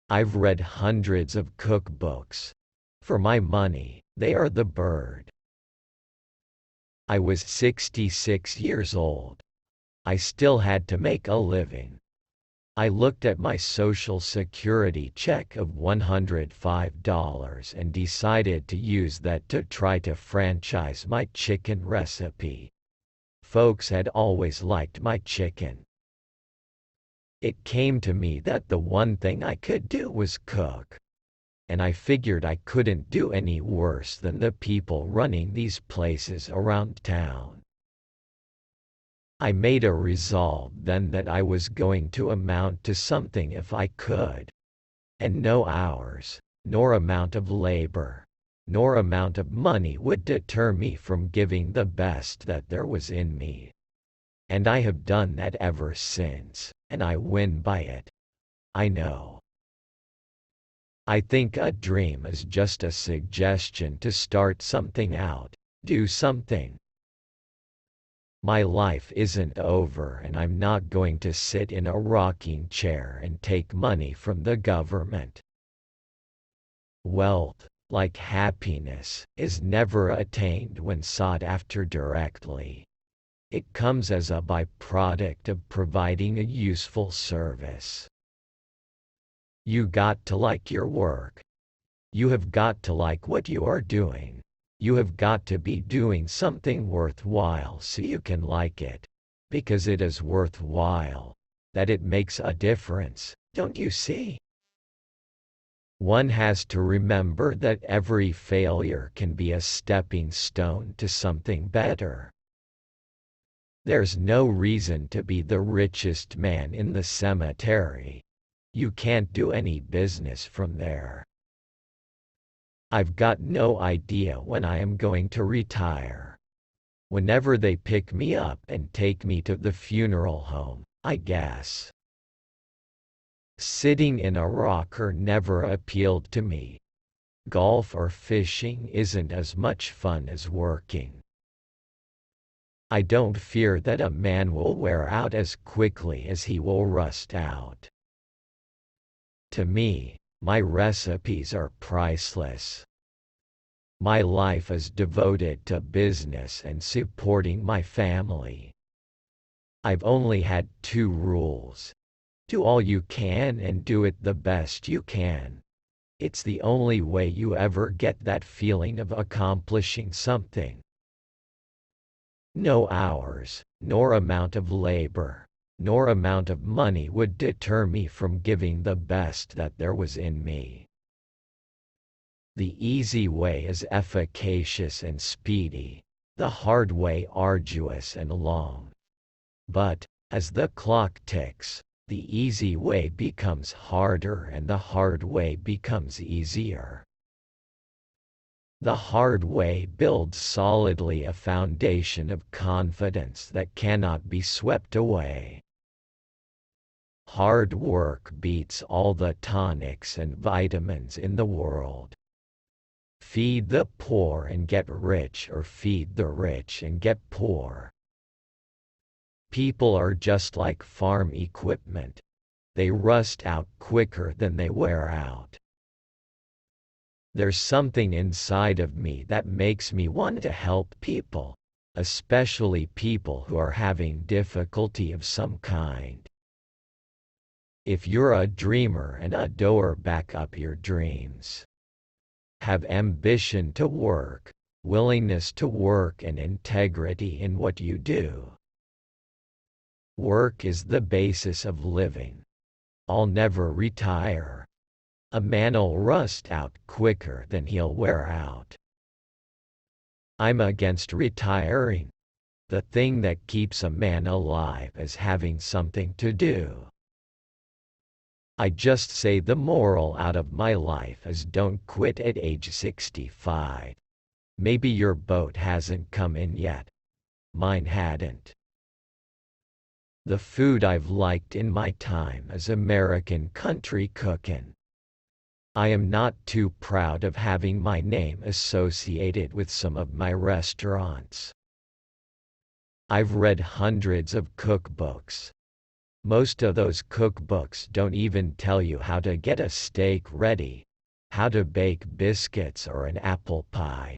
I've read hundreds of cookbooks. For my money, they are the bird. I was 66 years old. I still had to make a living. I looked at my Social Security check of $105 and decided to use that to try to franchise my chicken recipe. Folks had always liked my chicken. It came to me that the one thing I could do was cook. And I figured I couldn't do any worse than the people running these places around town. I made a resolve then that I was going to amount to something if I could. And no hours, nor amount of labor, nor amount of money would deter me from giving the best that there was in me. And I have done that ever since, and I win by it. I know. I think a dream is just a suggestion to start something out, do something. My life isn't over, and I'm not going to sit in a rocking chair and take money from the government. Wealth, like happiness, is never attained when sought after directly. It comes as a byproduct of providing a useful service. You got to like your work. You have got to like what you are doing. You have got to be doing something worthwhile so you can like it. Because it is worthwhile. That it makes a difference, don't you see? One has to remember that every failure can be a stepping stone to something better. There's no reason to be the richest man in the cemetery. You can't do any business from there. I've got no idea when I am going to retire. Whenever they pick me up and take me to the funeral home, I guess. Sitting in a rocker never appealed to me. Golf or fishing isn't as much fun as working. I don't fear that a man will wear out as quickly as he will rust out. To me, my recipes are priceless. My life is devoted to business and supporting my family. I've only had two rules. Do all you can and do it the best you can. It's the only way you ever get that feeling of accomplishing something. No hours, nor amount of labor, nor amount of money would deter me from giving the best that there was in me. The easy way is efficacious and speedy, the hard way arduous and long. But, as the clock ticks, the easy way becomes harder and the hard way becomes easier. The hard way builds solidly a foundation of confidence that cannot be swept away. Hard work beats all the tonics and vitamins in the world. Feed the poor and get rich, or feed the rich and get poor. People are just like farm equipment. They rust out quicker than they wear out. There's something inside of me that makes me want to help people, especially people who are having difficulty of some kind. If you're a dreamer and a doer, back up your dreams. Have ambition to work, willingness to work, and integrity in what you do. Work is the basis of living. I'll never retire. A man'll rust out quicker than he'll wear out. I'm against retiring. The thing that keeps a man alive is having something to do. I just say the moral out of my life is don't quit at age 65. Maybe your boat hasn't come in yet. Mine hadn't. The food I've liked in my time is American country cookin'. I am not too proud of having my name associated with some of my restaurants. I've read hundreds of cookbooks. Most of those cookbooks don't even tell you how to get a steak ready, how to bake biscuits or an apple pie.